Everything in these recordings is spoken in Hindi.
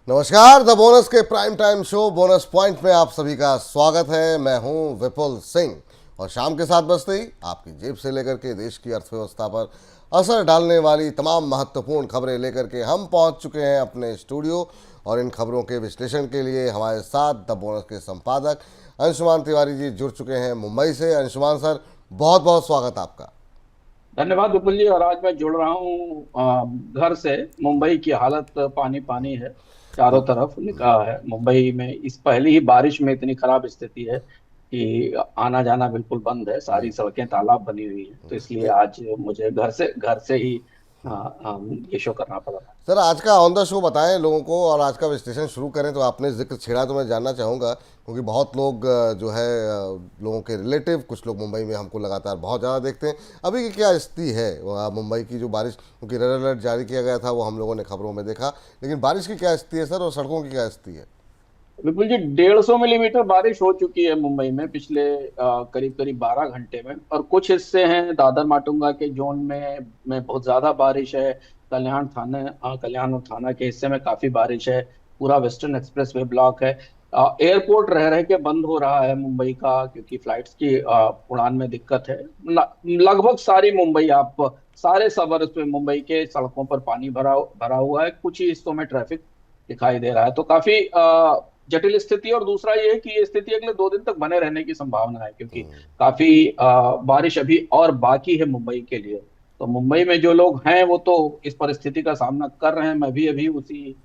नमस्कार। द बोनस के prime time show bonus point में आप सभी का स्वागत है। मैं हूं विपुल सिंह और शाम के 7 बजते ही आपकी जेब से लेकर के देश की अर्थव्यवस्था पर असर डालने वाली तमाम महत्वपूर्ण खबरें लेकर के हम पहुंच चुके हैं अपने स्टूडियो। और इन खबरों के विश्लेषण के लिए हमारे साथ द बोनस के संपादक अंशुमान तिवारी जी जुड़ चुके हैं मुंबई से। अंशुमान सर, बहुत बहुत स्वागत आपका। धन्यवाद विपुल जी। और आज मैं जुड़ रहा हूँ घर से। मुंबई की हालत पानी पानी है, चारों तरफ लिखा है। मुंबई में इस पहली ही बारिश में इतनी खराब स्थिति है कि आना जाना बिल्कुल बंद है, सारी सड़कें तालाब बनी हुई हैं। तो इसलिए आज मुझे घर से ही ये शो करना पड़ रहा है। सर, आज का ऑन द शो बताएं लोगों को और आज का विश्लेषण शुरू करें। तो आपने जिक्र छेड़ा तो मैं जानना चाहूँगा, क्योंकि बहुत लोग जो है लोगों के रिलेटिव, कुछ लोग मुंबई में हमको लगातार बहुत ज़्यादा देखते हैं। अभी की क्या स्थिति है वहाँ मुंबई की? जो बारिश, क्योंकि रेड अलर्ट जारी किया गया था वो हम लोगों ने खबरों में देखा, लेकिन बारिश की क्या स्थिति है सर, और सड़कों की क्या स्थिति है? विपुल जी, 150 मिलीमीटर बारिश हो चुकी है मुंबई में पिछले करीब करीब 12 घंटे में। और कुछ हिस्से हैं दादर माटुंगा के जोन में बहुत ज्यादा बारिश है। कल्याण और थाना के हिस्से में काफी बारिश है। पूरा वेस्टर्न एक्सप्रेस वे ब्लॉक है। एयरपोर्ट रह रह के बंद हो रहा है मुंबई का, क्योंकि फ्लाइट्स की उड़ान में दिक्कत है। लगभग सारी मुंबई, आप सारे सबर्ब्स में मुंबई के सड़कों पर पानी भरा भरा हुआ है। कुछ ही हिस्सों में ट्रैफिक दिखाई दे रहा है। तो काफी जटिल स्थिति। और दूसरा ये है कि ये स्थिति अगले 2 दिन तक बने रहने की संभावना है, क्योंकि काफी बारिश अभी और बाकी है मुंबई के लिए। तो मुंबई में जो लोग हैं वो तो इस परिस्थिति का सामना कर रहे हैं। मैं भी अभी उसी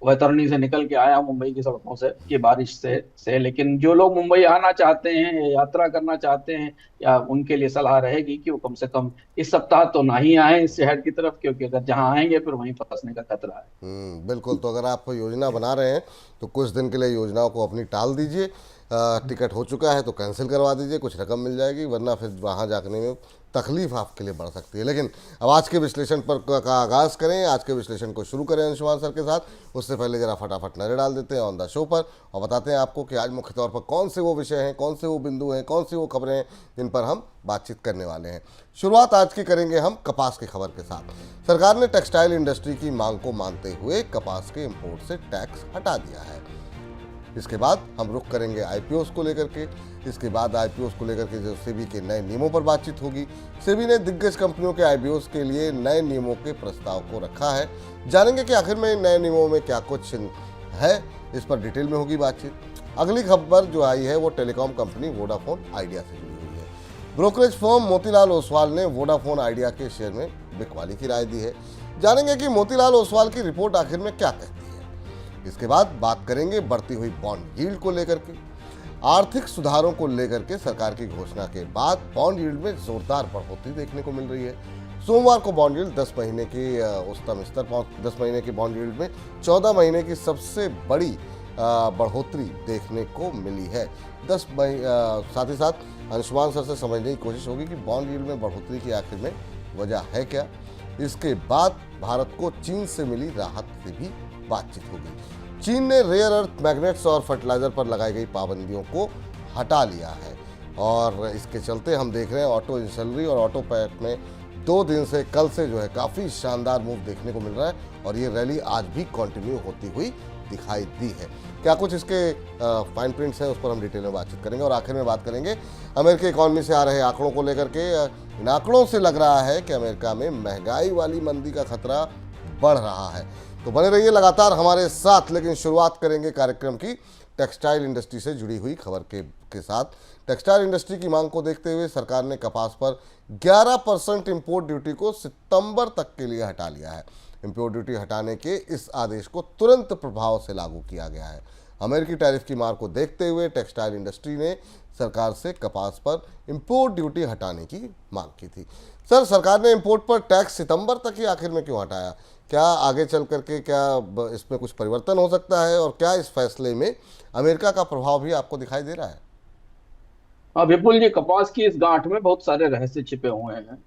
वैतरणी से निकल के आया हूं, मुंबई की सड़कों से, कि बारिश से। लेकिन जो लोग मुंबई आना चाहते हैं या यात्रा करना चाहते हैं, या उनके लिए सलाह रहेगी कि वो कम से कम इस सप्ताह तो ना ही आए इस शहर की तरफ, क्योंकि अगर जहां आएंगे फिर वहीं फंसने का खतरा है। बिल्कुल। तो अगर आप योजना बना रहे हैं तो कुछ दिन के लिए योजनाओं को अपनी टाल दीजिए। टिकट हो चुका है तो कैंसिल करवा दीजिए, कुछ रकम मिल जाएगी, वरना फिर वहाँ जाने में तकलीफ आपके लिए बढ़ सकती है। लेकिन अब आज के विश्लेषण पर का आगाज़ करें, आज के विश्लेषण को शुरू करें अंशुमान सर के साथ। उससे पहले ज़रा फटाफट नज़र डाल देते हैं ऑन द शो पर और बताते हैं आपको कि आज मुख्य तौर पर कौन से वो विषय हैं, कौन से वो बिंदु हैं, कौन सी वो खबरें हैं जिन पर हम बातचीत करने वाले हैं। शुरुआत आज की करेंगे हम कपास की खबर के साथ। सरकार ने टेक्सटाइल इंडस्ट्री की मांग को मानते हुए कपास के इंपोर्ट से टैक्स हटा दिया है। इसके बाद हम रुख करेंगे आईपीओस को लेकर के। इसके बाद आईपीओस को लेकर के जो सेबी के नए नियमों पर बातचीत होगी। सेबी ने दिग्गज कंपनियों के आईपीओस के लिए नए नियमों के प्रस्ताव को रखा है। जानेंगे कि आखिर में इन नए नियमों में क्या कुछ है, इस पर डिटेल में होगी बातचीत। अगली खबर जो आई है वो टेलीकॉम कंपनी वोडाफोन आइडिया से जुड़ी हुई है। ब्रोकरेज फर्म मोतीलाल ओसवाल ने वोडाफोन आइडिया के शेयर में बिकवाली की राय दी है। जानेंगे कि मोतीलाल ओसवाल की रिपोर्ट आखिर में क्या कहती है। इसके बाद बात करेंगे बढ़ती हुई बॉन्ड यील्ड को लेकर के। आर्थिक सुधारों को लेकर के सरकार की घोषणा के बाद बॉन्ड यील्ड में जोरदार बढ़ोतरी देखने को मिल रही है। सोमवार को बॉन्ड यील्ड 10 महीने के उच्चतम स्तर पहुंच 10 महीने की बॉन्ड यील्ड में 14 महीने की सबसे बड़ी बढ़ोतरी देखने को मिली है। साथ ही साथ अंशुमान सर से समझने की कोशिश होगी कि बॉन्ड यील्ड में बढ़ोतरी की आखिर में वजह है क्या। इसके बाद भारत को चीन से मिली राहत से भी बातचीत होगी। चीन ने रेयर अर्थ मैग्नेट्स और फर्टिलाइजर पर लगाई गई पाबंदियों को हटा लिया है और इसके चलते हम देख रहे हैं ऑटो इंसलरी और ऑटो पैक में 2 दिन से, कल से जो है काफ़ी शानदार मूव देखने को मिल रहा है और ये रैली आज भी कंटिन्यू होती हुई दिखाई दी है। क्या कुछ इसके फाइन प्रिंट्स हैं उस पर हम डिटेल में बातचीत करेंगे और आखिर में बात करेंगे अमेरिकी इकॉनमी से आ रहे आंकड़ों को लेकर के। इन आंकड़ों से लग रहा है कि अमेरिका में महंगाई वाली मंदी का खतरा बढ़ रहा है। तो बने रहिए लगातार हमारे साथ। लेकिन शुरुआत करेंगे कार्यक्रम की टेक्सटाइल इंडस्ट्री से जुड़ी हुई खबर के साथ। टेक्सटाइल इंडस्ट्री की मांग को देखते हुए सरकार ने कपास पर 11% इंपोर्ट ड्यूटी को सितंबर तक के लिए हटा लिया है। इंपोर्ट ड्यूटी हटाने के इस आदेश को तुरंत प्रभाव से लागू किया गया है। अमेरिकी टैरिफ की मार को देखते हुए टेक्सटाइल इंडस्ट्री ने सरकार से कपास पर इंपोर्ट ड्यूटी हटाने की मांग की थी। सर, सरकार ने इंपोर्ट पर टैक्स सितंबर तक ही आखिर में क्यों हटाया? क्या आगे चल करके क्या इसमें कुछ परिवर्तन हो सकता है और क्या इस फैसले में अमेरिका का प्रभाव भी आपको दिखाई दे रहा है? हाँ विपुल जी, कपास की इस गांठ में बहुत सारे रहस्य छिपे हुए हैं।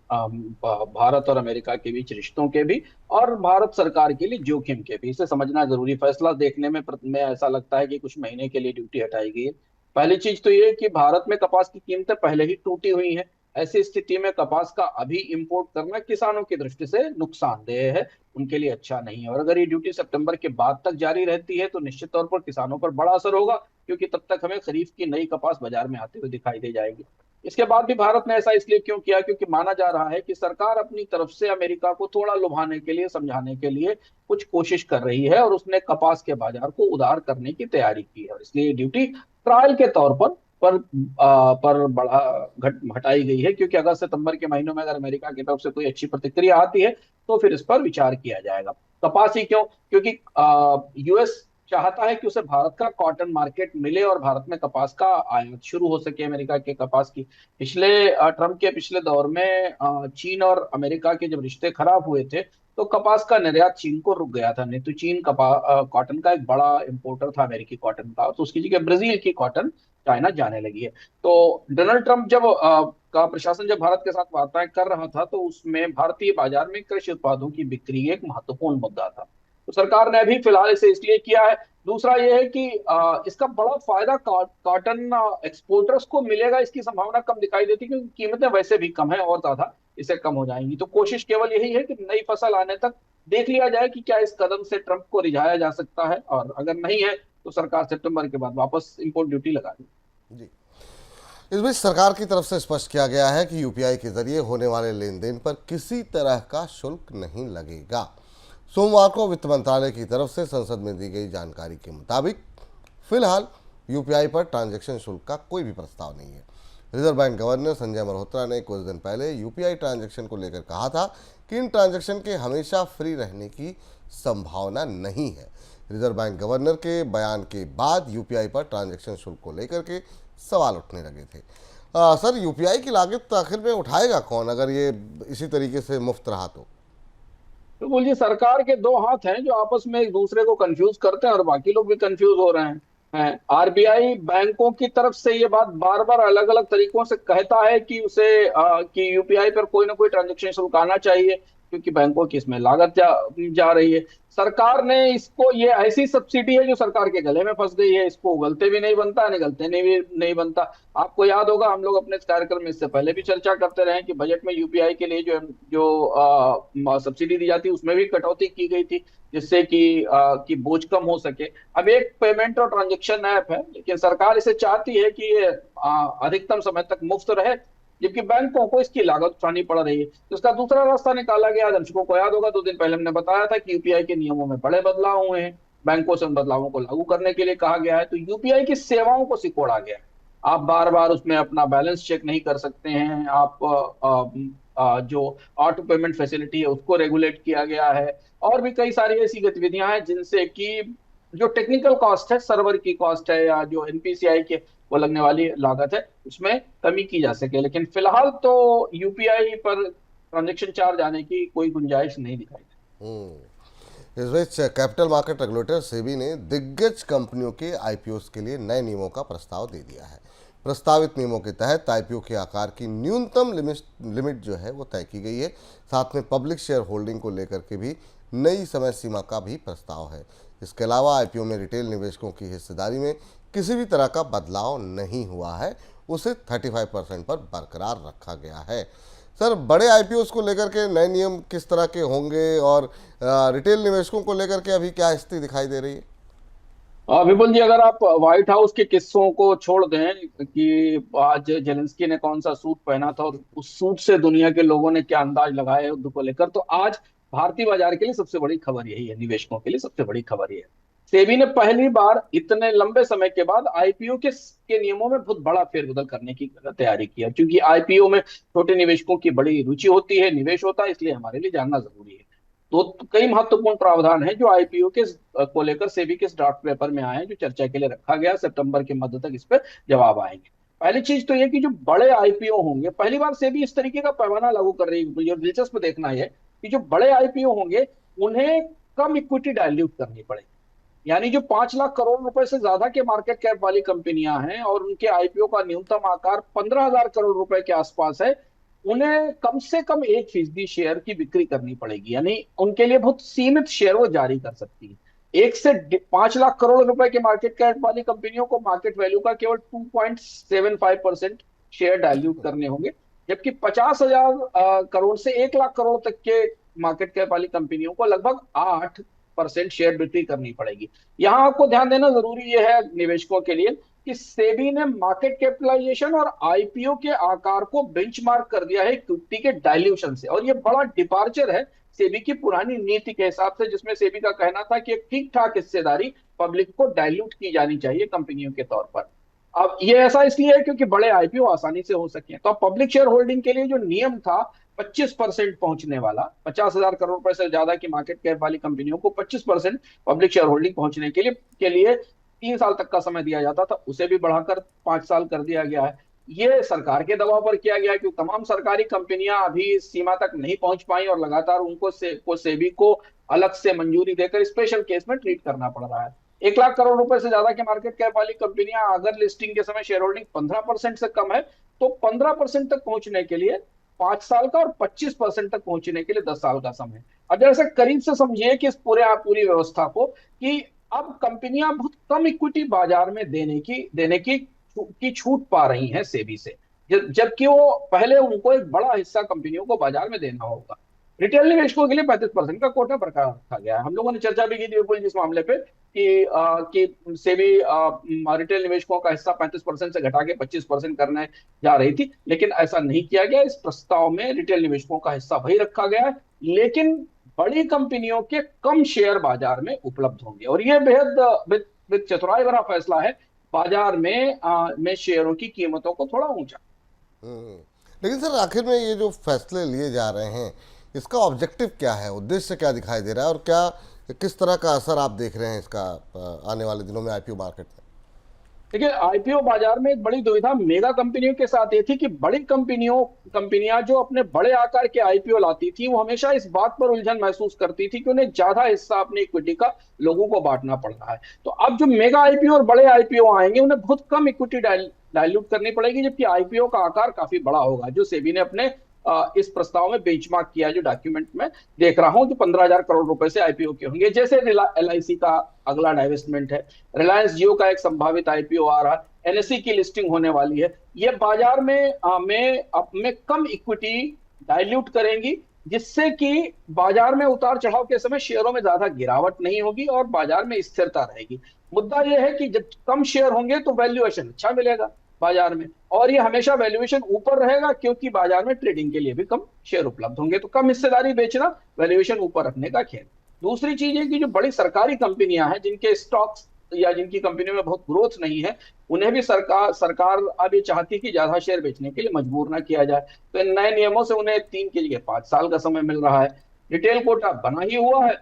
भारत और अमेरिका के बीच रिश्तों के भी, और भारत सरकार के लिए जोखिम के भी। इसे समझना जरूरी। फैसला देखने में ऐसा लगता है कि कुछ महीने के लिए ड्यूटी हटाई गई है। पहली चीज तो ये कि भारत में कपास की कीमतें पहले ही टूटी हुई हैं। ऐसी स्थिति में कपास का अभी इंपोर्ट करना किसानों की दृष्टि से नुकसानदेह है। उनके लिए अच्छा नहीं है। और अगर ये ड्यूटी सितंबर के बाद तक जारी रहती है तो निश्चित तौर पर किसानों पर बड़ा असर होगा, क्योंकि तब तक हमें खरीफ की नई कपास बाजार में आते हुए दिखाई दे जाएगी। इसके बाद भी भारत ने ऐसा इसलिए क्यों किया, क्योंकि माना जा रहा है कि सरकार अपनी तरफ से अमेरिका को थोड़ा लुभाने के लिए, समझाने के लिए कुछ कोशिश कर रही है, और उसने कपास के बाजार को उदार करने की तैयारी की है। और इसलिए ड्यूटी ट्रायल के तौर पर बढ़ा घट हटाई गई है, क्योंकि अगस्त सितंबर के महीनों में अगर अमेरिका की तरफ से कोई अच्छी प्रतिक्रिया आती है तो फिर इस पर विचार किया जाएगा। कपास ही क्यों, क्योंकि यूएस चाहता है कि उसे भारत का कॉटन मार्केट मिले और भारत में कपास का आयात शुरू हो सके, अमेरिका के कपास की। पिछले ट्रम्प के पिछले दौर में चीन और अमेरिका के जब रिश्ते खराब हुए थे तो कपास का निर्यात चीन को रुक गया था। नहीं तो चीन कॉटन का एक बड़ा इंपोर्टर था, अमेरिकी कॉटन का, तो उसकी जगह ब्राजील की कॉटन चाइना जाने लगी है। तो डोनाल्ड ट्रंप जब का प्रशासन जब भारत के साथ वार्ताएं कर रहा था तो उसमें भारतीय बाजार में कृषि उत्पादों की बिक्री एक महत्वपूर्ण मुद्दा था। तो सरकार ने अभी फिलहाल इसे इसलिए किया है। दूसरा यह है कि इसका बड़ा फायदा कॉटन एक्सपोर्टर्स को मिलेगा, इसकी संभावना कम दिखाई देती, क्योंकि कीमतें वैसे भी कम है और ज्यादा इसे कम हो जाएंगी। तो कोशिश केवल यही है कि नई फसल आने तक देख लिया जाए कि क्या इस कदम से ट्रंप को रिझाया जा सकता है, और अगर नहीं है तो सरकार सितंबर के बाद वापस इंपोर्ट ड्यूटी लगा देगी। जी। इस बीच सरकार की तरफ से स्पष्ट किया गया है कि यूपीआई के जरिए होने वाले लेन देन पर किसी तरह का शुल्क नहीं लगेगा। सोमवार को वित्त मंत्रालय की तरफ से संसद में दी गई जानकारी के मुताबिक फिलहाल यूपीआई पर ट्रांजैक्शन शुल्क का कोई भी प्रस्ताव नहीं है। Reserve bank governor Sanjay Malhotra ने कुछ दिन पहले यूपीआई ट्रांजैक्शन को लेकर कहा था कि इन ट्रांजैक्शन के हमेशा फ्री रहने की संभावना नहीं है। रिजर्व बैंक गवर्नर के बयान के बाद यूपीआई पर ट्रांजैक्शन शुल्क को लेकर के सवाल उठने लगे थे। सर, यूपीआई की लागत आखिर में उठाएगा कौन अगर ये इसी तरीके से मुफ्त रहा तो बोलिए, सरकार के दो हाथ हैं जो आपस में एक दूसरे को कंफ्यूज करते हैं और बाकी लोग भी कंफ्यूज हो रहे हैं। आरबीआई बैंकों की तरफ से ये बात बार बार अलग अलग तरीकों से कहता है कि कि यूपीआई पर कोई ना कोई ट्रांजेक्शन शुल्क आना चाहिए, क्योंकि बैंकों की इसमें लागत जा रही है। सरकार ने इसको, ये ऐसी सब्सिडी है जो सरकार के गले में फंस गई है, इसको उगलते भी नहीं बनता, निगलते नहीं बनता। आपको याद होगा, हम लोग अपने इस कार्यक्रम में इससे पहले भी चर्चा करते रहे कि बजट में यूपीआई के लिए जो जो सब्सिडी दी जाती है उसमें भी कटौती की गई थी, जिससे कि बोझ कम हो सके। अब एक पेमेंट और ट्रांजेक्शन ऐप है, लेकिन सरकार इसे चाहती है कि ये अधिकतम समय तक मुफ्त रहे, जबकि बैंकों को इसकी लागत उठानी पड़ रही है। तो इसका दूसरा रास्ता निकाला गया। दर्शकों को याद होगा, 2 दिन पहले हमने बताया था कि यूपीआई के नियमों में बड़े बदलाव हुए हैं, बैंकों से उन बदलावों को लागू करने के लिए कहा गया है। तो यूपीआई की सेवाओं को सिकोड़ा गया है। आप बार बार उसमें अपना बैलेंस चेक नहीं कर सकते हैं। आप जो ऑटो पेमेंट फैसिलिटी है उसको रेगुलेट किया गया है, और भी कई सारी ऐसी गतिविधियां हैं जिनसे कि जो टेक्निकल कॉस्ट है, सर्वर की कॉस्ट है, या जो एनपीसीआई के वो लगने वाली लागत है, उसमें कमी की जा सके। लेकिन फिलहाल तो यूपीआई पर ट्रांजेक्शन चार्ज आने की कोई गुंजाइश नहीं दिखाई तो। इस बीच कैपिटल मार्केट रेगुलेटर सेबी ने दिग्गज कंपनियों के आईपीओ के लिए नए नियमों का प्रस्ताव दे दिया है। प्रस्तावित नियमों के तहत आईपीओ के आकार की न्यूनतम लिमिट जो है वो तय की गई है। साथ में पब्लिक शेयर होल्डिंग को लेकर के भी नई समय सीमा का भी प्रस्ताव है। इसके अलावा आईपीओ में रिटेल निवेशकों की हिस्सेदारी में किसी भी तरह का बदलाव नहीं हुआ है, उसे 35% पर बरकरार रखा गया है। सर, बड़े आईपीओ को लेकर के नए नियम किस तरह के होंगे और रिटेल निवेशकों को लेकर के अभी क्या स्थिति दिखाई दे रही है? विपुल जी, अगर आप व्हाइट हाउस के किस्सों को छोड़ दें कि आज जेलेंस्की ने कौन सा सूट पहना था और उस सूट से दुनिया के लोगों ने क्या अंदाज लगाया युद्ध को लेकर, तो आज भारतीय बाजार के लिए सबसे बड़ी खबर यही है, निवेशकों के लिए सबसे बड़ी खबर यही है। सेबी ने पहली बार इतने लंबे समय के बाद आईपीओ के नियमों में बहुत बड़ा फेरबदल करने की तैयारी की है, क्योंकि आईपीओ में छोटे निवेशकों की बड़ी रुचि होती है, निवेश होता है, इसलिए हमारे लिए जानना जरूरी है। तो कई महत्वपूर्ण प्रावधान हैं जो आईपीओ के को लेकर सेबी के ड्राफ्ट पेपर में आए हैं, जो चर्चा के लिए रखा गया। सितंबर के मध्य तक इस पर जवाब आएंगे। पहली चीज तो ये कि जो बड़े आईपीओ होंगे, पहली बार सेबी इस तरीके का पैमाना लागू कर रही है। दिलचस्प देखना है कि जो बड़े आईपीओ होंगे उन्हें कम इक्विटी डाइल्यूट करनी पड़ेगी। यानी जो 5 लाख करोड़ रुपए से ज्यादा के मार्केट कैप वाली कंपनियां हैं और उनके आईपीओ का न्यूनतम आकार 15,000 करोड़ रुपए के आसपास है, उन्हें कम से कम 1% शेयर की बिक्री करनी पड़ेगी। यानी उनके लिए बहुत सीमित शेयर वो जारी कर सकती है। 1 से 5 लाख करोड़ रुपए के मार्केट कैप वाली कंपनियों को मार्केट वैल्यू का केवल 2.75% शेयर डाइल्यूट करने होंगे, जबकि 50,000 करोड़ से 1 लाख करोड़ तक के मार्केट कैप वाली कंपनियों को लगभग 8% शेयर बिक्री करनी पड़ेगी। यहाँ आपको ध्यान देना जरूरी यह है निवेशकों के लिए कि सेबी ने मार्केट कैपिटलाइजेशन और आईपीओ के आकार को बेंचमार्क कर दिया है इक्विटी के डाइल्यूशन से, और ये बड़ा डिपार्चर है सेबी की पुरानी नीति के हिसाब से, जिसमें सेबी का कहना था कि एक ठीक ठाक हिस्सेदारी पब्लिक को डाइल्यूट की जानी चाहिए कंपनियों के तौर पर। अब ये ऐसा इसलिए है क्योंकि बड़े आईपीओ आसानी से हो सके। तो अब पब्लिक शेयर होल्डिंग के लिए जो नियम था 25% पहुंचने वाला, 50,000 करोड़ रुपए से ज्यादा की मार्केट कैप वाली कंपनियों को 25% पब्लिक शेयर होल्डिंग पहुंचने के लिए 3 साल तक का समय दिया जाता था, उसे भी बढ़ाकर 5 साल कर दिया गया है। ये सरकार के दबाव पर किया गया क्योंकि तमाम सरकारी कंपनियां अभी इस सीमा तक नहीं पहुंच पाई और लगातार उनको सेबी को अलग से मंजूरी देकर स्पेशल केस में ट्रीट करना पड़ रहा है। 1 लाख करोड़ रुपए से ज्यादा की मार्केट कैप वाली कंपनियां अगर लिस्टिंग के समय शेयर होल्डिंग 15% से कम है तो 15% तक पहुंचने के लिए 5 साल का और 25% तक पहुंचने के लिए 10 साल का समय। अब जैसे करीब से समझिए कि इस पूरी व्यवस्था को कि अब कंपनियां बहुत कम इक्विटी बाजार में देने की छूट पा रही हैं सेबी से, जबकि वो पहले उनको एक बड़ा हिस्सा कंपनियों को बाजार में देना होगा। रिटेल निवेशकों के लिए 35% का कोटा बरकरार रखा गया है। हम लोगों ने चर्चा भी की थी विपुल जिस मामले पे कि सेबी रिटेल निवेशकों का हिस्सा 35% से घटा के 25% करने जा रही थी, लेकिन ऐसा नहीं किया गया। इस प्रस्ताव में रिटेल निवेशकों का हिस्सा वही रखा गया है, लेकिन बड़ी कंपनियों के कम शेयर बाजार में उपलब्ध होंगे, और यह बेहद चतुराई भरा फैसला है बाजार में शेयरों की कीमतों को थोड़ा ऊंचा। हम्म। लेकिन सर आखिर में ये जो फैसले लिए जा रहे हैं इसका ऑब्जेक्टिव क्या है, उद्देश्य क्या दिखाई दे रहा है, और क्या किस तरह का असर आप देख रहे हैं इसका आने वाले दिनों में आईपीओ मार्केट में? देखिए, आईपीओ बाजार में एक बड़ी दुविधा मेगा कंपनियों के साथ ये थी कि बड़ी कंपनियां जो अपने बड़े आकार के आईपीओ लाती थी वो हमेशा इस बात पर उलझन महसूस करती थी कि उन्हें ज्यादा हिस्सा अपनी इक्विटी का लोगों को बांटना पड़ रहा है। तो अब जो मेगा आईपीओ और बड़े आईपीओ आएंगे उन्हें बहुत कम इक्विटी डाइल्यूट करनी पड़ेगी, जबकि आईपीओ का आकार काफी बड़ा होगा, जो सेबी ने अपने इस प्रस्ताव में बेंचमार्क किया है। जो डॉक्यूमेंट में देख रहा हूं, जो 15,000 करोड़ रुपए से आईपीओ के होंगे। जैसे एलआईसी का अगला डाइवेस्टमेंट है, रिलायंस जियो का एक संभावित आईपीओ आ रहा है, एनएसई की लिस्टिंग होने वाली है। ये बाजार में कम इक्विटी डाइल्यूट करेंगी, जिससे कि बाजार में उतार चढ़ाव के समय शेयरों में ज्यादा गिरावट नहीं होगी और बाजार में स्थिरता रहेगी। मुद्दा यह है कि जब कम शेयर होंगे तो वैल्यूएशन अच्छा मिलेगा बाजार में, और ये हमेशा वैल्यूएशन ऊपर रहेगा क्योंकि बाजार में ट्रेडिंग के लिए भी कम शेयर उपलब्ध होंगे। तो कम हिस्सेदारी बेचना, वैल्यूएशन ऊपर रखने का खेल। दूसरी चीज है कि जो बड़ी सरकारी कंपनियां हैं जिनके स्टॉक्स या जिनकी कंपनियों में बहुत ग्रोथ नहीं है, उन्हें भी सरकार अब ये चाहती है कि ज्यादा शेयर बेचने के लिए मजबूर ना किया जाए। तो इन नए नियमों से उन्हें 3 के लिए 5 साल का समय मिल रहा है। रिटेल कोटा बना ही हुआ है।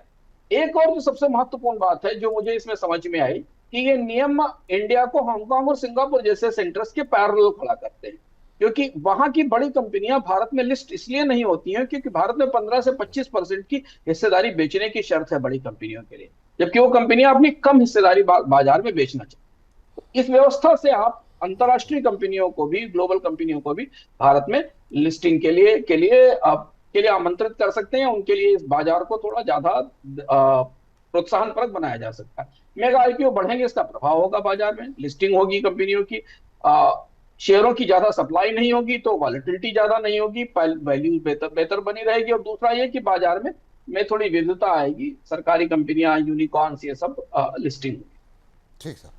एक और जो सबसे महत्वपूर्ण बात है जो मुझे इसमें समझ में आई कि ये नियम इंडिया को हांगकांग और सिंगापुर जैसे सेंटर्स के पैरेलल खड़ा करते हैं, क्योंकि वहां की बड़ी कंपनियां भारत में लिस्ट इसलिए नहीं होती हैं क्योंकि भारत में 15 से 25% की हिस्सेदारी बेचने की शर्त है बड़ी कंपनियों के लिए, जबकि वो कंपनियां अपनी कम हिस्सेदारी बाजार में बेचना चाहती हैं। इस व्यवस्था से आप अंतरराष्ट्रीय कंपनियों को भी, ग्लोबल कंपनियों को भी भारत में लिस्टिंग के लिए आमंत्रित कर सकते हैं। उनके लिए इस बाजार को थोड़ा ज्यादा प्रोत्साहनपरक बनाया जा सकता है। मेगा आईपीओ बढ़ेंगे, इसका प्रभाव होगा बाजार में, लिस्टिंग होगी कंपनियों की, शेयरों की ज्यादा सप्लाई नहीं होगी तो वॉलेटिलिटी ज्यादा नहीं होगी, वैल्यू बेहतर बनी रहेगी। और दूसरा ये कि बाजार में थोड़ी विविधता आएगी, सरकारी कंपनियां, यूनिकॉर्न्स, ये सब लिस्टिंग होगी। ठीक सर,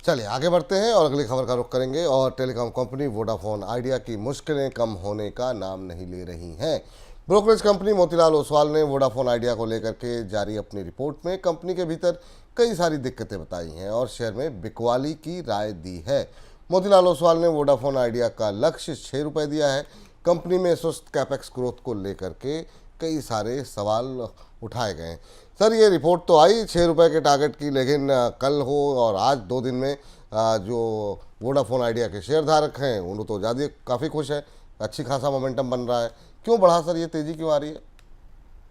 चलिए आगे बढ़ते हैं और अगली खबर का रुख करेंगे। और टेलीकॉम कंपनी वोडाफोन आइडिया की मुश्किलें कम होने का नाम नहीं ले रही हैं। ब्रोकरेज कंपनी मोतीलाल ओसवाल ने वोडाफोन आइडिया को लेकर के जारी अपनी रिपोर्ट में कंपनी के भीतर कई सारी दिक्कतें बताई हैं और शेयर में बिकवाली की राय दी है। मोतीलाल ओसवाल ने वोडाफोन आइडिया का लक्ष्य 6 रुपये दिया है। कंपनी में सुस्त कैपेक्स ग्रोथ को लेकर के कई सारे सवाल उठाए गए हैं। सर ये रिपोर्ट तो आई 6 रुपये के टारगेट की, लेकिन कल हो और आज 2 दिन में जो वोडाफोन आइडिया के शेयर धारक हैं उन तो ज़्यादा काफ़ी खुश है, अच्छी खासा मोमेंटम बन रहा है। क्यों बढ़ा सर, ये तेज़ी क्यों आ रही है?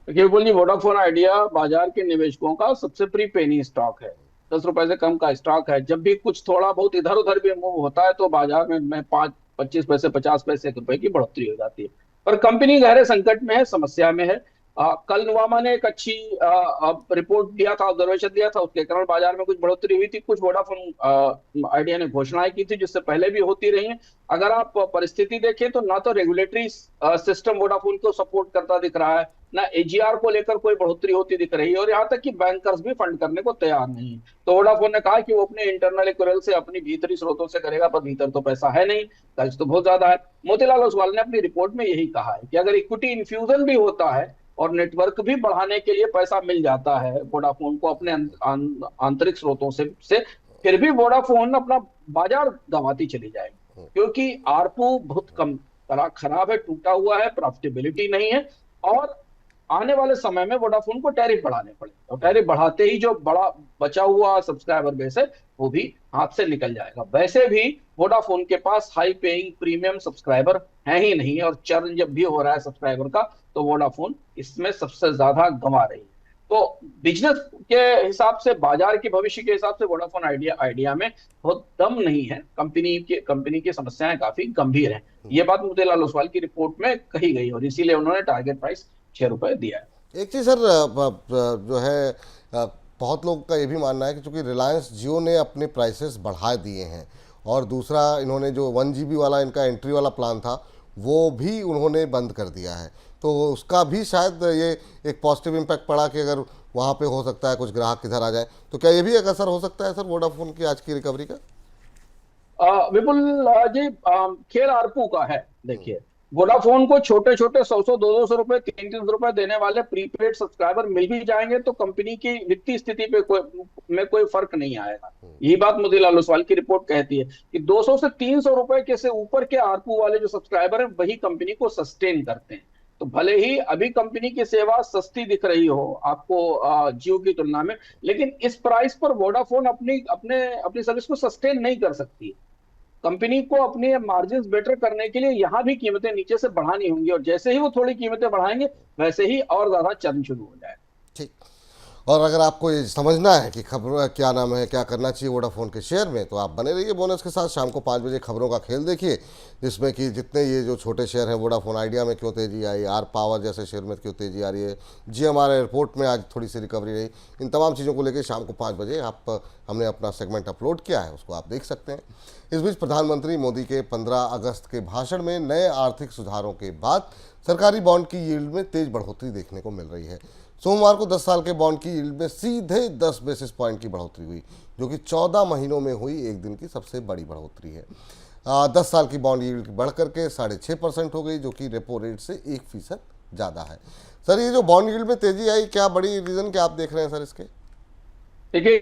देखिए बोलिए, वोडाफोन आइडिया बाजार के निवेशकों का सबसे प्री पेनी स्टॉक है, 10 रुपए से कम का स्टॉक है। जब भी कुछ थोड़ा बहुत इधर उधर भी मूव होता है तो बाजार में 25 पैसे 50 पैसे 1 रुपए की बढ़ोतरी हो जाती है। पर कंपनी गहरे संकट में है, समस्या में है। कल नुवामा ने एक अच्छी रिपोर्ट दिया था, ऑब्जर्वेशन दिया था, उसके कारण बाजार में कुछ बढ़ोतरी हुई थी। कुछ वोडाफोन आइडिया ने घोषणाएं की थी जिससे पहले भी होती रही हैं। अगर आप परिस्थिति देखें तो ना तो रेगुलेटरी सिस्टम वोडाफोन को सपोर्ट करता दिख रहा है, ना एजीआर को लेकर कोई बढ़ोतरी होती दिख रही है, और यहाँ तक कि बैंकर्स भी फंड करने को तैयार नहीं है। तो वोडाफोन ने कहा कि वो अपने इंटरनल एक्वेरल से अपनी भीतरी स्रोतों से करेगा, पर भीतर तो पैसा है नहीं, कर्ज तो बहुत ज्यादा है। मोतीलाल ओसवाल ने अपनी रिपोर्ट में यही कहा है कि अगर इक्विटी इन्फ्यूजन भी होता है और नेटवर्क भी बढ़ाने के लिए पैसा मिल जाता है वोडाफोन को अपने आंतरिक स्रोतों से, फिर भी वोडाफोन अपना बाजार गंवाती चली जाएगी, क्योंकि आरपू बहुत कम खराब है, टूटा हुआ है, प्रॉफिटेबिलिटी नहीं है, और आने वाले समय में वोडाफोन को टैरिफ बढ़ाने पड़ेंगे, और टैरिफ बढ़ाते ही जो बड़ा बचा हुआ सब्सक्राइबर बेस है वो भी हाथ से निकल जाएगा। वैसे भी वोडाफोन के पास हाई पेइंग प्रीमियम सब्सक्राइबर है ही नहीं है, और चर्न जब भी हो रहा है सब्सक्राइबर का तो वोडाफोन इसमें सबसे ज्यादा गंवा रही है। तो बिजनेस के हिसाब से, बाजार के भविष्य के हिसाब से वोडाफोन आइडिया में बहुत दम नहीं है। कंपनी की समस्याएं काफी गंभीर हैं। ये बात मोतीलाल ओसवाल की रिपोर्ट में कही गई, और इसीलिए उन्होंने टारगेट प्राइस 6 रुपए दिया है। एक चीज़ सर, जो है बहुत लोग का ये भी मानना है कि चूंकि रिलायंस जियो ने अपने प्राइसेस बढ़ा दिए हैं, और दूसरा इन्होंने जो 1 GB वाला इनका एंट्री वाला प्लान था वो भी उन्होंने बंद कर दिया है, तो उसका भी शायद ये एक पॉजिटिव इम्पैक्ट पड़ा कि अगर वहाँ पे हो सकता है कुछ ग्राहक इधर आ जाए, तो क्या ये भी एक असर हो सकता है सर वोडाफोन की आज की रिकवरी का? विपुल जी, खेल आरपू का है। देखिए, वोडाफोन को छोटे छोटे 100 दो सौ रुपए, 300 रुपए देने वाले प्रीपेड सब्सक्राइबर मिल भी जाएंगे तो कंपनी की वित्तीय स्थिति पे कोई फर्क नहीं आएगा। यही बात मोतीलाल ओसवाल की रिपोर्ट कहती है कि 200 से 300 रुपए के से ऊपर के आरपू वाले जो सब्सक्राइबर हैं वही कंपनी को सस्टेन करते हैं। तो भले ही अभी कंपनी की सेवा सस्ती दिख रही हो आपको जियो की तुलना में, लेकिन इस प्राइस पर वोडाफोन अपनी सर्विस को सस्टेन नहीं कर सकती। कंपनी को अपने मार्जिन्स बेटर करने के लिए यहां भी कीमतें नीचे से बढ़ानी होंगी, और जैसे ही वो थोड़ी कीमतें बढ़ाएंगे वैसे ही और ज्यादा चर्न शुरू हो जाए। ठीक। और अगर आपको ये समझना है कि खबर क्या नाम है, क्या करना चाहिए वोडाफोन के शेयर में, तो आप बने रहिए बोनस के साथ। शाम को 5 बजे खबरों का खेल देखिए, जिसमें कि जितने ये जो छोटे शेयर हैं, वोडाफोन आइडिया में क्यों तेजी आई, आर पावर जैसे शेयर में क्यों तेजी आ रही है, GMR एयरपोर्ट में आज थोड़ी सी रिकवरी रही, इन तमाम चीज़ों को लेकर शाम को 5 बजे हमने अपना सेगमेंट अपलोड किया है, उसको आप देख सकते हैं। इस बीच प्रधानमंत्री मोदी के 15 अगस्त के भाषण में नए आर्थिक सुधारों के बाद सरकारी बॉन्ड की यील्ड में तेज बढ़ोतरी देखने को मिल रही है। सोमवार को 10 साल के बॉन्ड की यील्ड में सीधे 10 बेसिस पॉइंट की बढ़ोतरी हुई, जो कि 14 महीनों में हुई एक दिन की सबसे बड़ी बढ़ोतरी है। 10 साल की बॉन्ड यील्ड बढ़ करके 6.5% हो गई, जो कि रेपो रेट से 1% ज़्यादा है। सर, ये जो बॉन्ड यील्ड में तेजी आई, क्या बड़ी रीज़न क्या आप देख रहे हैं सर इसके? देखिए,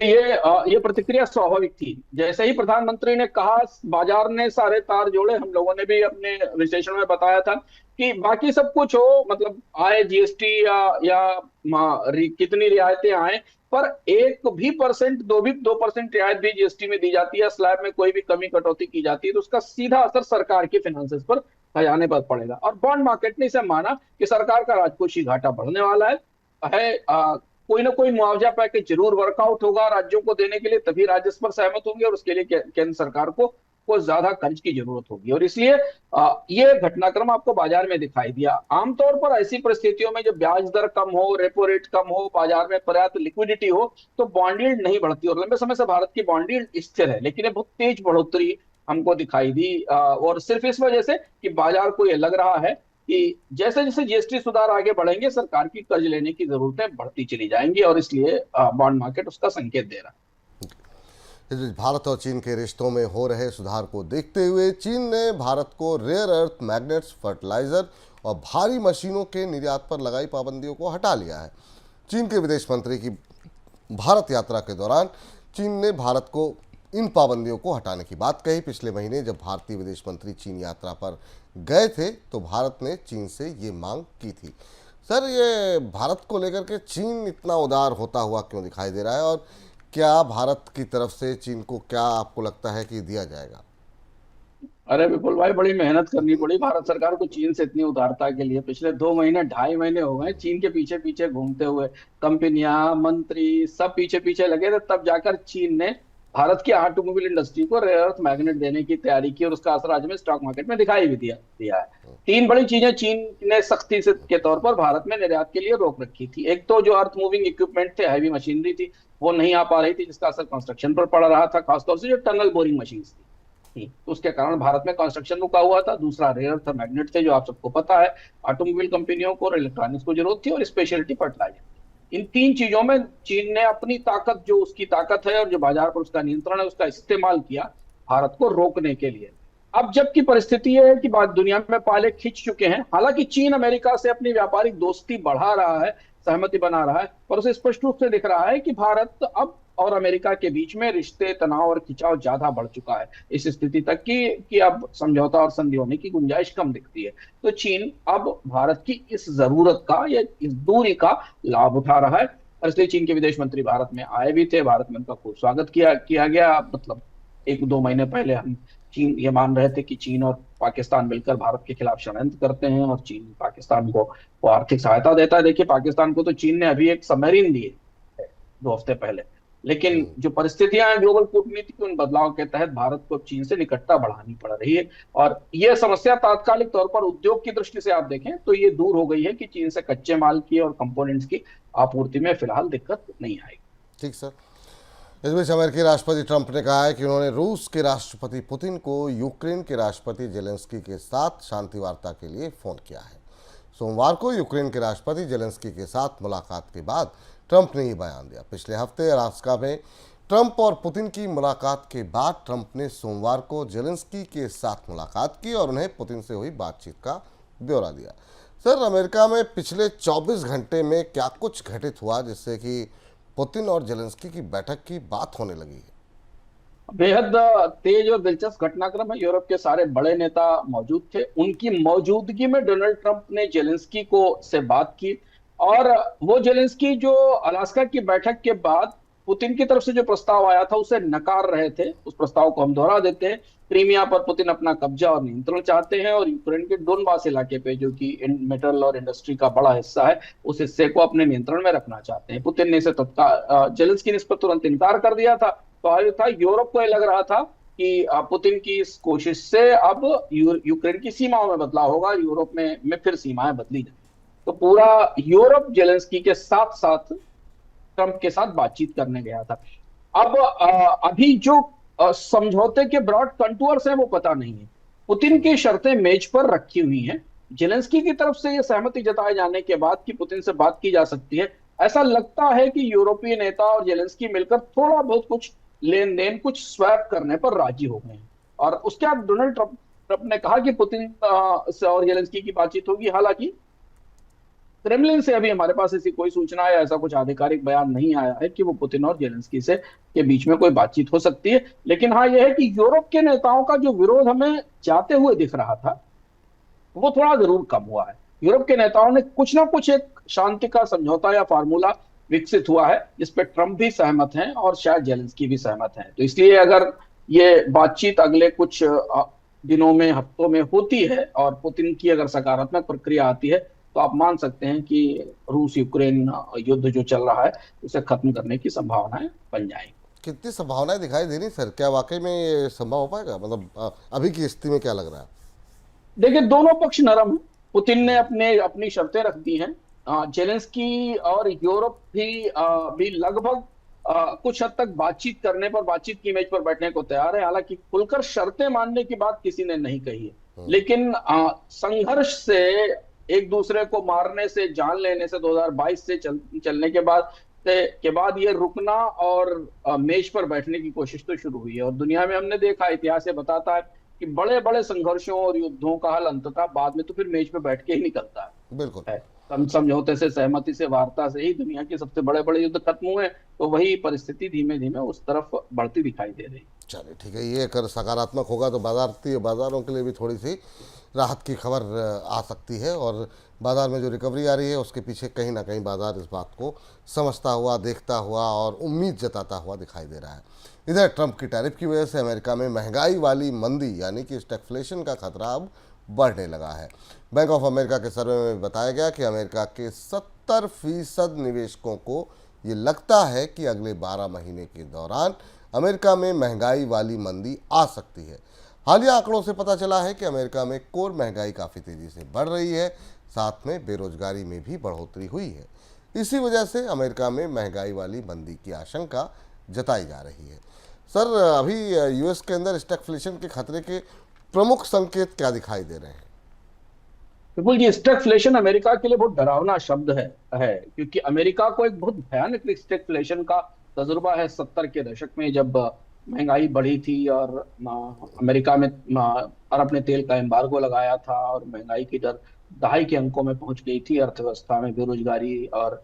ये प्रतिक्रिया स्वाभाविक थी। जैसे ही प्रधानमंत्री ने कहा, बाजार ने सारे तार जोड़े। हम लोगों ने भी अपने विश्लेषण में बताया था कि बाकी सब कुछ हो, मतलब आए जीएसटी या कितनी रियायतें आए, पर 1% 2% रियायत भी जीएसटी में दी जाती है, स्लैब में कोई भी कमी कटौती की जाती है, तो उसका सीधा असर सरकार के फाइनेंसेस पर, खजाने पर पड़ेगा। और बॉन्ड मार्केट ने इसे माना कि सरकार का राजकोषीय घाटा बढ़ने वाला है, कोई ना कोई मुआवजा पैकेज जरूर वर्कआउट होगा राज्यों को देने के लिए, तभी राज्य इस पर सहमत होंगे, और उसके लिए केंद्र सरकार को ज्यादा खर्च की जरूरत होगी। और इसलिए ये घटनाक्रम आपको बाजार में दिखाई दिया। आमतौर पर ऐसी परिस्थितियों में जब ब्याज दर कम हो, रेपो रेट कम हो, बाजार में पर्याप्त लिक्विडिटी हो, तो बॉन्ड यील्ड नहीं बढ़ती, और लंबे समय से भारत की बॉन्ड यील्ड स्थिर है। लेकिन ये बहुत तेज बढ़ोतरी हमको दिखाई दी, और सिर्फ इस वजह से कि बाजार को ये लग रहा है कि जैसे जैसे जीएसटी सुधार आगे बढ़ेंगे, सरकार की कर्ज लेने की जरूरतें बढ़ती चली जाएंगी, और इसलिए बॉन्ड मार्केट उसका संकेत दे रहा है। इस बीच भारत और चीन के रिश्तों में हो रहे सुधार को देखते हुए चीन ने भारत को रेयर अर्थ मैग्नेट्स, फर्टिलाइजर और भारी मशीनों के निर्यात पर लगाई पाबंदियों को हटा लिया है। चीन के विदेश मंत्री की भारत यात्रा के दौरान चीन ने भारत को इन पाबंदियों को हटाने की बात कही। पिछले महीने जब भारतीय विदेश मंत्री चीन यात्रा पर गए थे तो भारत ने चीन से ये मांग की थी। सर, ये भारत को लेकर के चीन इतना उदार होता हुआ क्यों दिखाई दे रहा है, और क्या भारत की तरफ से चीन को, क्या आपको लगता है कि दिया जाएगा? अरे विपुल भाई, बड़ी मेहनत करनी पड़ी भारत सरकार को चीन से इतनी उदारता के लिए। पिछले 2 महीने 2.5 महीने हो गए चीन के पीछे पीछे घूमते हुए, कंपनियां, मंत्री सब पीछे पीछे लगे थे, तब जाकर चीन ने भारत की ऑटोमोबाइल इंडस्ट्री को रेयर अर्थ मैग्नेट देने की तैयारी की, और उसका असर आज में स्टॉक मार्केट में दिखाई भी दिया है। 3 बड़ी चीजें चीन ने सख्ती से के तौर पर भारत में निर्यात के लिए रोक रखी थी। एक तो जो अर्थ मूविंग इक्विपमेंट थे, हैवी मशीनरी थी, वो नहीं आ पा रही थी, जिसका असर कंस्ट्रक्शन पर पड़ रहा था, खासतौर से जो टनल बोरिंग मशीन थी। थी, तो उसके कारण भारत में कंस्ट्रक्शन रुका हुआ था। दूसरा रेयर अर्थ मैग्नेट थे, जो आप सबको पता है, ऑटोमोबाइल कंपनियों को और इलेक्ट्रॉनिक्स को जरूरत थी, और स्पेशलिटी फर्टिलाइजर। इन तीन चीजों में चीन ने अपनी ताकत, जो उसकी ताकत है और जो बाजार पर उसका नियंत्रण है, उसका इस्तेमाल किया भारत को रोकने के लिए। अब जबकि परिस्थिति ये है कि बात दुनिया में पाले खिंच चुके हैं, हालांकि चीन अमेरिका से अपनी व्यापारिक दोस्ती बढ़ा रहा है, सहमति बना रहा है, पर उसे स्पष्ट रूप से दिख रहा है कि भारत अब और अमेरिका के बीच में रिश्ते, तनाव और खिंचाव ज्यादा बढ़ चुका है, इस स्थिति तक कि अब समझौता और संधि होने की गुंजाइश कम दिखती है। तो चीन अब भारत की इस जरूरत का या इस दूरी का लाभ उठा रहा है, और इसलिए चीन के विदेश मंत्री भारत में आए भी थे। भारत में उनका खूब स्वागत किया किया गया। मतलब 1-2 महीने पहले हम चीन ये मान रहे थे कि चीन और पाकिस्तान मिलकर भारत के खिलाफ षड्यंत्र करते हैं, और चीन पाकिस्तान को वो आर्थिक सहायता देता है। देखिए, पाकिस्तान को तो चीन ने अभी एक सबमरीन दी है 2 हफ्ते पहले, लेकिन जो परिस्थितियां हैं ग्लोबल कूटनीति के उन बदलाव के तहत भारत को चीन से निकटता बढ़ानी पड़ रही है। और यह समस्या तात्कालिक तौर पर उद्योग की दृष्टि से आप देखें तो ये दूर हो गई है कि चीन से कच्चे माल की और कंपोनेंट्स की आपूर्ति में फिलहाल दिक्कत नहीं आएगी। ठीक सर। इस बीच अमेरिकी राष्ट्रपति ट्रंप ने कहा है कि उन्होंने रूस के राष्ट्रपति पुतिन को यूक्रेन के राष्ट्रपति जेलेंस्की के साथ शांति वार्ता के लिए फ़ोन किया है। सोमवार को यूक्रेन के राष्ट्रपति जेलेंस्की के साथ मुलाकात के बाद ट्रंप ने ये बयान दिया। पिछले हफ्ते अलास्का में ट्रंप और पुतिन की मुलाकात के बाद ट्रंप ने सोमवार को जेलेंस्की के साथ मुलाकात की और उन्हें पुतिन से हुई बातचीत का ब्यौरा दिया। सर, अमेरिका में पिछले 24 घंटे में क्या कुछ घटित हुआ जिससे कि पुतिन और जेलेंस्की की बैठक की बात होने लगी है? बेहद तेज और दिलचस्प घटनाक्रम है। यूरोप के सारे बड़े नेता मौजूद थे, उनकी मौजूदगी में डोनाल्ड ट्रंप ने जेलेंस्की को से बात की, और वो जेलेंस्की जो अलास्का की बैठक के बाद पुतिन की तरफ से जो प्रस्ताव आया था उसे नकार रहे थे। उस प्रस्ताव को हम दोहरा देते हैं। क्रीमिया पर पुतिन अपना कब्जा और नियंत्रण चाहते हैं, और यूक्रेन के डोनबास इलाके पे, जो कि मेटल और इंडस्ट्री का बड़ा हिस्सा है, उस हिस्से को अपने नियंत्रण में रखना चाहते हैं। पुतिन ने इसे तत्काल जेलेंस्की ने इस पर तुरंत इनकार कर दिया था। तो आज था, यूरोप को यह लग रहा था कि पुतिन की इस कोशिश से अब यूक्रेन की सीमाओं में बदलाव होगा, यूरोप में फिर सीमाएं बदली जाएंगी। तो पूरा यूरोप जेलेंस्की के साथ साथ ट्रंप के साथ बातचीत करने गया था। अब अभी जो समझौते के ब्रॉड कंटूर्स हैं वो पता नहीं है। पुतिन की शर्तें मेज पर रखी हुई हैं। जेलेंस्की की तरफ से यह सहमति जताए जाने के बाद कि पुतिन से बात की जा सकती है, ऐसा लगता है कि यूरोपीय नेता और जेलेंस्की मिलकर थोड़ा बहुत कुछ लेन देन, कुछ स्वैप करने पर राजी हो गए हैं। और उसके बाद डोनाल्ड ट्रंप ने कहा कि पुतिन से और जेलेंस्की की बातचीत होगी। हालांकि क्रेमलिन से अभी हमारे पास ऐसी कोई सूचना या ऐसा कुछ आधिकारिक बयान नहीं आया है कि वो पुतिन और जेलेंस्की से के बीच में कोई बातचीत हो सकती है। लेकिन हाँ, यह है कि यूरोप के नेताओं का जो विरोध हमें जाते हुए दिख रहा था वो थोड़ा जरूर कम हुआ है। यूरोप के नेताओं ने कुछ ना कुछ एक शांति का समझौता या फार्मूला विकसित हुआ है जिस पे ट्रंप भी सहमत हैं और शायद जेलेंस्की भी सहमत हैं। तो इसलिए अगर ये बातचीत अगले कुछ दिनों में, हफ्तों में होती है और पुतिन की अगर सकारात्मक प्रक्रिया आती है, तो आप मान सकते हैं कि रूस यूक्रेन युद्ध जो चल रहा है उसे खत्म करने की संभावनाएं बन जाएंगी। कितनी संभावनाएं दिखाई दे रही सर? क्या वाकई में ये संभव हो पाएगा? मतलब अभी की स्थिति में क्या लग रहा है? देखिए, दोनों पक्ष नरम हैं। पुतिन ने अपनी शर्तें रख दी हैं। जेलेंस्की और यूरोप भी लगभग कुछ हद तक बातचीत करने पर, बातचीत की मेज पर बैठने को तैयार है। हालांकि खुलकर शर्तें मानने की बात किसी ने नहीं कही है, लेकिन संघर्ष से, एक दूसरे को मारने से, जान लेने से 2022 से चलने के बाद ये रुकना और मेज पर बैठने की कोशिश तो शुरू हुई है। और दुनिया में हमने देखा, इतिहास ये बताता है कि बड़े बड़े संघर्षों और युद्धों का हल अंततः बाद में तो फिर मेज पे बैठ के ही निकलता है। बिल्कुल। समझौते से, सहमति से, वार्ता से ही दुनिया के सबसे बड़े बड़े युद्ध खत्म हुए। तो वही परिस्थिति धीमे धीमे उस तरफ बढ़ती दिखाई दे रही। चलिए ठीक है, ये अगर सकारात्मक होगा तो बाजारों के लिए भी थोड़ी सी राहत की खबर आ सकती है, और बाजार में जो रिकवरी आ रही है उसके पीछे कहीं ना कहीं बाजार इस बात को समझता हुआ, देखता हुआ और उम्मीद जताता हुआ दिखाई दे रहा है। इधर ट्रंप की टैरिफ की वजह से अमेरिका में महंगाई वाली मंदी यानी कि स्टैगफ्लेशन का खतरा अब बढ़ने लगा है। बैंक ऑफ अमेरिका के सर्वे में बताया गया कि अमेरिका के 70% निवेशकों को ये लगता है कि अगले 12 महीने के दौरान अमेरिका में महंगाई वाली मंदी आ सकती है। हालिया आंकड़ों से पता चला है कि अमेरिका में कोर महंगाई काफ़ी तेज़ी से बढ़ रही है, साथ में बेरोजगारी में भी बढ़ोतरी हुई है। इसी वजह से अमेरिका में महंगाई वाली मंदी की आशंका जताई जा रही है। सर अभी यूएस के अंदर स्टैगफ्लेशन के खतरे के प्रमुख संकेत क्या दिखाई दे रहे हैं? बिल्कुल, ये स्टैगफ्लेशन अमेरिका के लिए बहुत डरावना शब्द है क्योंकि अमेरिका को एक बहुत भयानक स्टैगफ्लेशन का तजुर्बा है 70 के दशक में, जब महंगाई बढ़ी थी और अमेरिका में अरब ने तेल का एम्बार्गो लगाया था और महंगाई की दर दहाई के अंकों में पहुंच गई थी, अर्थव्यवस्था में बेरोजगारी और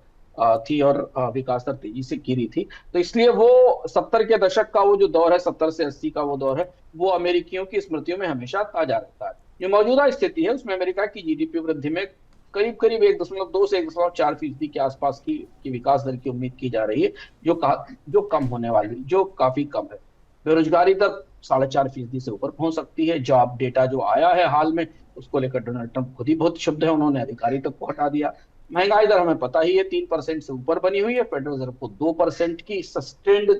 थी और विकास दर तेजी से गिरी थी। तो इसलिए वो 70 के दशक का वो जो दौर है, 70 से 80 का वो दौर है, वो अमेरिकियों की स्मृतियों में हमेशा ताजा रहता है। जो मौजूदा स्थिति है उसमें अमेरिका की जीडीपी वृद्धि में करीब करीब 1.2 से 1.4% के आसपास की विकास दर की उम्मीद की जा रही है, जो कम होने वाली, जो काफी कम है। बेरोजगारी दर 4.5% से ऊपर पहुंच सकती है। जॉब डेटा जो आया है हाल में, उसको लेकर डोनाल्ड ट्रंप खुद ही बहुत शुभ है, उन्होंने अधिकारी तक को हटा दिया। महंगाई दर हमें पता ही है 3% से ऊपर बनी हुई है। फेडरल रिजर्व को 2% की सस्टेन्ड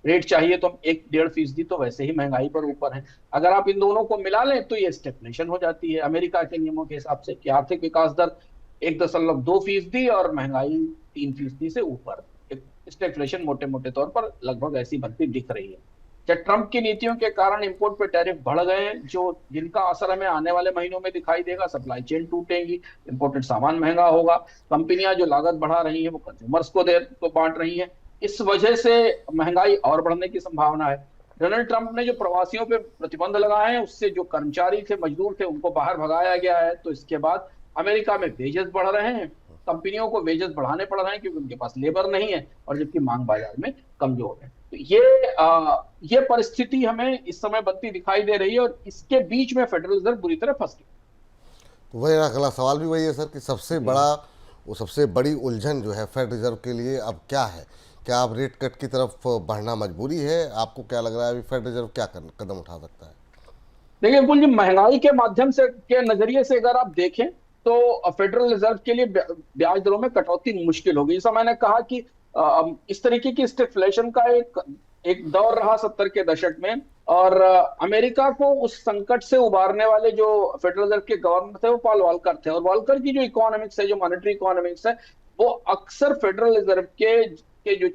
रेट चाहिए, तो हम 1-1.5% तो वैसे ही महंगाई पर ऊपर है। अगर आप इन दोनों को मिला लें तो ये स्टेगफ्लेशन हो जाती है अमेरिका के नियमों के हिसाब से, कि आर्थिक विकास दर 1.2% और महंगाई 3% से ऊपर। स्टेगफ्लेशन मोटे मोटे तौर पर लगभग ऐसी बनती दिख रही है। क्या ट्रंप की नीतियों के कारण इंपोर्ट पे टैरिफ बढ़ गए हैं, जो जिनका असर हमें आने वाले महीनों में दिखाई देगा? सप्लाई चेन टूटेंगी, इंपोर्टेड सामान महंगा होगा, कंपनियां जो लागत बढ़ा रही हैं वो कंज्यूमर्स को बांट रही हैं। इस वजह से महंगाई और बढ़ने की संभावना है। डोनाल्ड ट्रंप ने जो प्रवासियों पे प्रतिबंध लगाए हैं, उससे जो कर्मचारी थे, मजदूर थे, उनको बाहर भगाया गया है। तो इसके बाद अमेरिका में वेजेस बढ़ रहे हैं, कंपनियों को वेजेस बढ़ाने पड़ रहे हैं क्योंकि उनके पास लेबर नहीं है, और जबकि मांग बाजार में कमजोर है। तो ये परिस्थिति हमें इस समय बनती दिखाई दे रही है, और इसके बीच में फेडरल रिजर्व बुरी तरह फंस गई। तो वही अगला सवाल भी वही है सर कि सबसे बड़ी उलझन जो है फेड रिजर्व के लिए अब क्या है? क्या आप रेट कट की तरफ बढ़ना मजबूरी है? आपको क्या लग रहा है अभी फेड रिजर्व क्या कदम उठा सकता है? देखिए बिल्कुल, जी, महंगाई के माध्यम से के नजरिए से अगर आप देखें तो फेडरल रिजर्व के लिए ब्याज दरों में कटौती मुश्किल होगी। जैसा मैंने कहा कि इस तरीके की स्टेगफ्लेशन का एक एक दौर रहा 70 के दशक में, और अमेरिका को उस संकट से उबारने वाले जो फेडरल रिजर्व के गवर्नर थे वो पॉल वॉलकर थे। और वॉलकर की जो इकोनॉमिक्स है, जो मॉनेटरी इकोनॉमिक्स है, वो अक्सर फेडरल रिजर्व के जो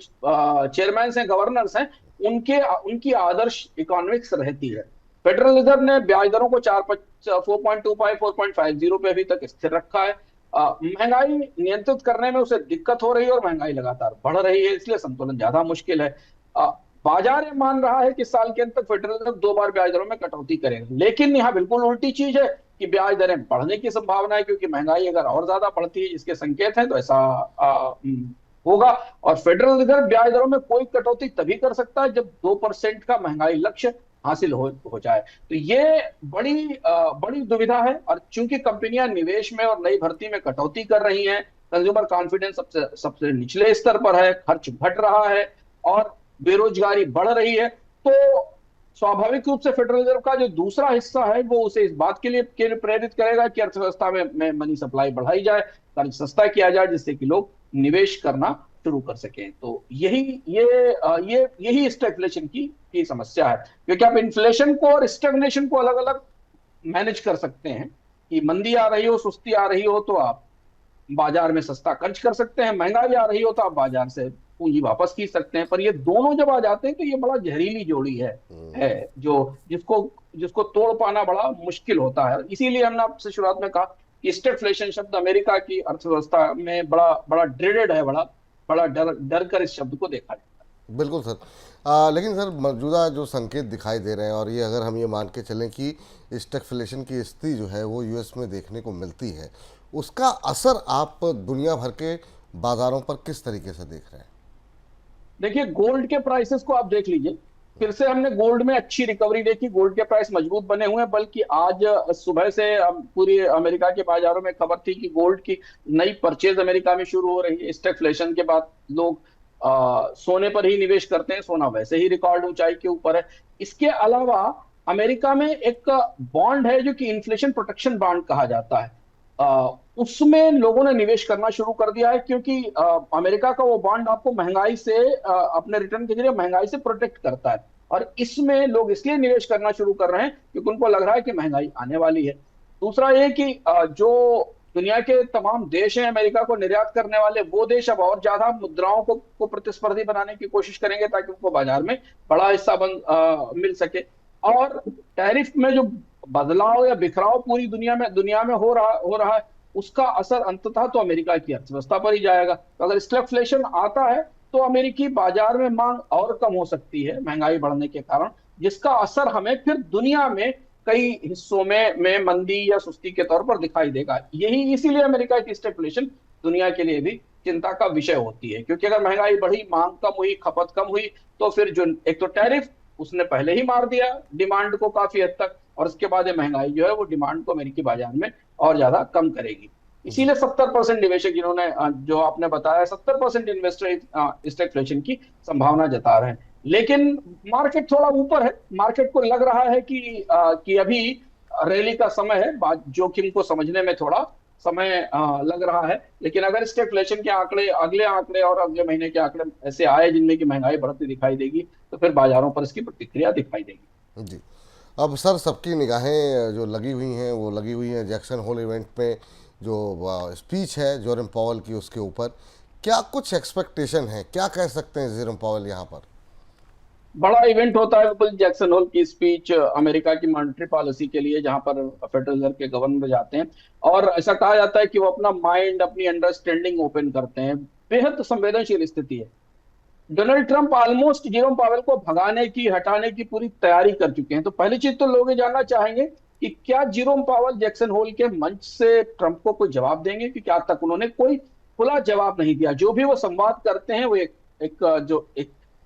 चेयरमैन हैं, गवर्नर्स हैं, उनके उनकी आदर्श इकोनॉमिक्स रहती है। फेडरल रिजर्व ने ब्याज दरों को 4.25 4.50 पे अभी तक स्थिर रखा है। महंगाई नियंत्रित करने में उसे दिक्कत हो रही है और महंगाई लगातार बढ़ रही है, इसलिए संतुलन ज्यादा मुश्किल है। अ, बाजार ये मान रहा है कि साल के अंत तक फेडरल रिजर्व 2 बार ब्याज दरों में कटौती करेगा, लेकिन यहाँ बिल्कुल उल्टी चीज है कि ब्याज दरें बढ़ने की संभावना है, क्योंकि महंगाई अगर और ज्यादा बढ़ती है, जिसके संकेत हैं, तो ऐसा होगा। और फेडरल रिजर्व ब्याज दरों में कोई कटौती तभी कर सकता है जब 2% का महंगाई लक्ष्य हासिल हो जाए। तो ये बड़ी दुविधा है। और चूंकि कंपनियां निवेश में और नई भर्ती में कटौती कर रही हैं, कंज्यूमर कॉन्फिडेंस सबसे सबसे निचले स्तर पर है, खर्च घट रहा है और बेरोजगारी बढ़ रही है, तो स्वाभाविक रूप से फेडरल रिजर्व का जो दूसरा हिस्सा है वो उसे इस बात के लिए प्रेरित करेगा कि अर्थव्यवस्था में मनी सप्लाई बढ़ाई जाए, कर्ज सस्ता किया जाए, जिससे कि लोग निवेश करना शुरू कर सकें। तो यही स्टैगफ्लेशन की समस्या है, क्योंकि आप इन्फ्लेशन को और स्टैग्नेशन को अलग अलग मैनेज कर सकते हैं। कि मंदी आ रही हो, सुस्ती आ रही हो, तो आप बाजार में सस्ता खर्च कर सकते हैं, महंगाई आ रही हो तो आप बाजार से पूंजी वापस खींच सकते हैं। पर ये दोनों जब आ जाते हैं तो ये बड़ा जहरीली जोड़ी है जो जिसको जिसको तोड़ पाना बड़ा मुश्किल होता है। इसीलिए हमने आपसे शुरुआत में कहा कि स्टैगफ्लेशन शब्द अमेरिका की अर्थव्यवस्था में बड़ा बड़ा ड्रेडेड है, बड़ा बड़ा डर कर इस शब्द को देखा जाता है। बिल्कुल सर। लेकिन सर मौजूदा जो संकेत दिखाई दे रहे हैं, और ये अगर हम ये मान के चलें कि स्टैगफ्लेशन की स्थिति जो है वो यूएस में देखने को मिलती है, उसका असर आप दुनिया भर के बाज़ारों पर किस तरीके से देख रहे हैं? देखिए, गोल्ड के प्राइसेस को आप देख लीजिए। फिर से हमने गोल्ड में अच्छी रिकवरी देखी, गोल्ड के प्राइस मजबूत बने हुए हैं। बल्कि आज सुबह से पूरी अमेरिका के बाजारों में खबर थी कि गोल्ड की नई परचेज अमेरिका में शुरू हो रही है। स्टैगफ्लेशन के बाद लोग सोने पर ही निवेश करते हैं, सोना वैसे ही रिकॉर्ड ऊंचाई के ऊपर है। इसके अलावा अमेरिका में एक बॉन्ड है जो कि इन्फ्लेशन प्रोटेक्शन बॉन्ड कहा जाता है। उसमें लोगों ने निवेश करना शुरू कर दिया है, क्योंकि अमेरिका का वो बॉन्ड आपको महंगाई से अपने रिटर्न के जरिए महंगाई से प्रोटेक्ट करता है। और इसमें लोग इसलिए निवेश करना शुरू कर रहे हैं क्योंकि उनको लग रहा है कि महंगाई आने वाली है। दूसरा ये कि जो दुनिया के तमाम देश हैं अमेरिका को निर्यात करने वाले, वो देश अब और ज्यादा मुद्राओं को प्रतिस्पर्धी बनाने की कोशिश करेंगे ताकि उनको बाजार में बड़ा हिस्सा मिल सके। और टैरिफ में जो बदलाव या बिखराव पूरी दुनिया में हो रहा है, उसका असर अंततः तो अमेरिका की अर्थव्यवस्था पर ही जाएगा। तो अगर स्टैगफ्लेशन आता है तो अमेरिकी बाजार में मांग और कम हो सकती है महंगाई बढ़ने के कारण, जिसका असर हमें फिर दुनिया में कई हिस्सों में मंदी या सुस्ती के तौर पर दिखाई देगा। यही इसीलिए अमेरिका की स्टैगफ्लेशन दुनिया के लिए भी चिंता का विषय होती है, क्योंकि अगर महंगाई बढ़ी, मांग कम हुई, खपत कम हुई, तो फिर जो एक तो टैरिफ उसने पहले ही मार दिया डिमांड को काफी हद तक, और उसके बाद ये महंगाई जो है वो डिमांड को अमेरिकी बाजार में और ज्यादा कम करेगी। इसीलिए 70% निवेशक जिन्होंने जो आपने बताया 70% इन्वेस्टर स्टैगफ्लेशन की संभावना जता रहे हैं। लेकिन मार्केट थोड़ा ऊपर है, मार्केट को लग रहा है कि अभी रैली का समय है, जोखिम को समझने में थोड़ा समय लग रहा है। लेकिन अगर स्टैगफ्लेशन के आंकड़े, अगले आंकड़े और अगले महीने के आंकड़े ऐसे आए जिनमें कि महंगाई बढ़ती दिखाई देगी, तो फिर बाजारों पर इसकी प्रतिक्रिया दिखाई देगी। जी। अब सर, सबकी निगाहें जो लगी हुई हैं वो लगी हुई हैं जैक्सन होल इवेंट में, जो स्पीच है जेरोम पावेल की, उसके ऊपर क्या कुछ एक्सपेक्टेशन है, क्या कह सकते हैं जेरोम पावेल यहाँ पर? बड़ा इवेंट होता है बिल्कुल जैक्सन होल की स्पीच अमेरिका की मॉनेटरी पॉलिसी के लिए, जहां पर फेडरल रिजर्व के गवर्नर जाते हैं और ऐसा कहा जाता है कि वो अपना माइंड, अपनी अंडरस्टैंडिंग ओपन करते हैं। बेहद संवेदनशील स्थिति है। Donald Trump almost Jerome Powell को भगाने की, हटाने की पूरी तैयारी कर चुके हैं। तो पहली चीज तो लोग ये जानना चाहेंगे कि क्या जेरोम पावेल जैक्सन होल के मंच से ट्रंप को कोई जवाब देंगे, क्योंकि आज तक उन्होंने कोई खुला जवाब नहीं दिया। जो भी वो संवाद करते हैं वो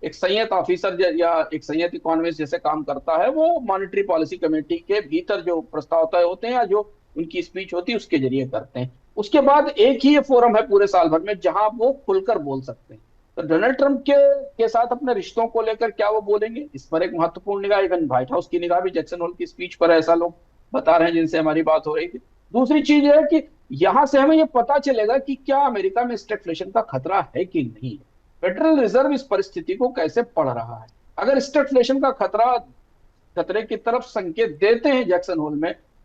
एक संयत ऑफिसर या एक संयत इकोनॉमिस्ट जैसे काम करता है। वो मॉनेटरी पॉलिसी कमेटी के भीतर जो प्रस्ताव तय होते हैं या जो उनकी स्पीच होती है उसके जरिए करते हैं। उसके बाद एक ही फोरम है पूरे साल भर में जहां वो खुलकर बोल सकते हैं। तो डोनाल्ड ट्रंप के साथ अपने रिश्तों को लेकर क्या वो बोलेंगे, इस पर एक महत्वपूर्ण निगाह, इवन व्हाइट हाउस की निगाह भी जैक्सन होल की स्पीच पर, ऐसा लोग बता रहे हैं जिनसे हमारी बात हो रही थी। दूसरी चीज है कि यहां से हमें यह पता चलेगा कि क्या अमेरिका में स्टैगफ्लेशन का खतरा है कि नहीं। फेडरल रिजर्व इस परिस्थिति को कैसे पढ़ रहा है। अगर स्टैगफ्लेशन का खतरे की तरफ संकेत देते हैं जैक्सन होल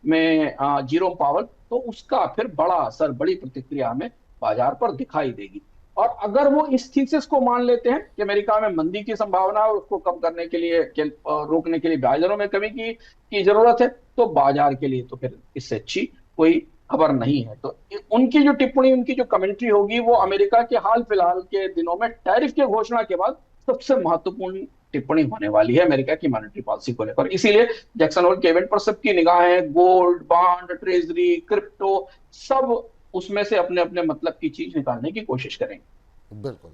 में जेरोम पावेल, तो उसका फिर बड़ा असर, बड़ी प्रतिक्रिया हमें बाजार पर दिखाई देगी। और अगर वो इस थीसिस को मान लेते हैं कि अमेरिका में मंदी की संभावना है और उसको कम करने के लिए, रोकने के लिए ब्याज दरों में कमी की जरूरत है, तो बाजार के लिए तो फिर इससे अच्छी कोई खबर नहीं है। तो उनकी जो टिप्पणी, उनकी जो कमेंट्री होगी, वो अमेरिका के हाल फिलहाल के दिनों में टैरिफ की घोषणा के बाद सबसे महत्वपूर्ण टिप्पणी होने वाली है अमेरिका की मॉनेटरी पॉलिसी को लेकर। इसीलिए जैक्सन होल के इवेंट पर सबकी निगाहें गोल्ड, बॉन्ड, ट्रेजरी, क्रिप्टो, सब उसमें से अपने अपने मतलब की चीज निकालने की कोशिश करेंगे। बिल्कुल।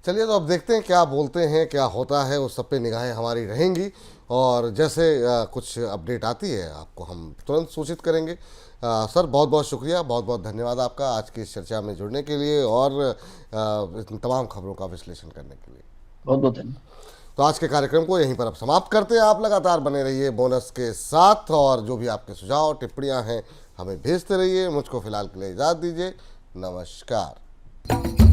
चलिए, तो अब देखते हैं क्या बोलते हैं, क्या होता है, उस सब पे निगाहें हमारी रहेंगी और जैसे कुछ अपडेट आती है आपको हम तुरंत सूचित करेंगे। सर, बहुत बहुत शुक्रिया, बहुत बहुत धन्यवाद आपका आज की इस चर्चा में जुड़ने के लिए और इन तमाम खबरों का विश्लेषण करने के लिए। बहुत बहुत धन्यवाद। तो आज के कार्यक्रम को यहीं पर अब समाप्त करते हैं। आप लगातार बने रहिए बोनस के साथ और जो भी आपके सुझाव टिप्पणियां हैं हमें भेजते रहिए। मुझको फिलहाल के लिए इजाज़त दीजिए। नमस्कार।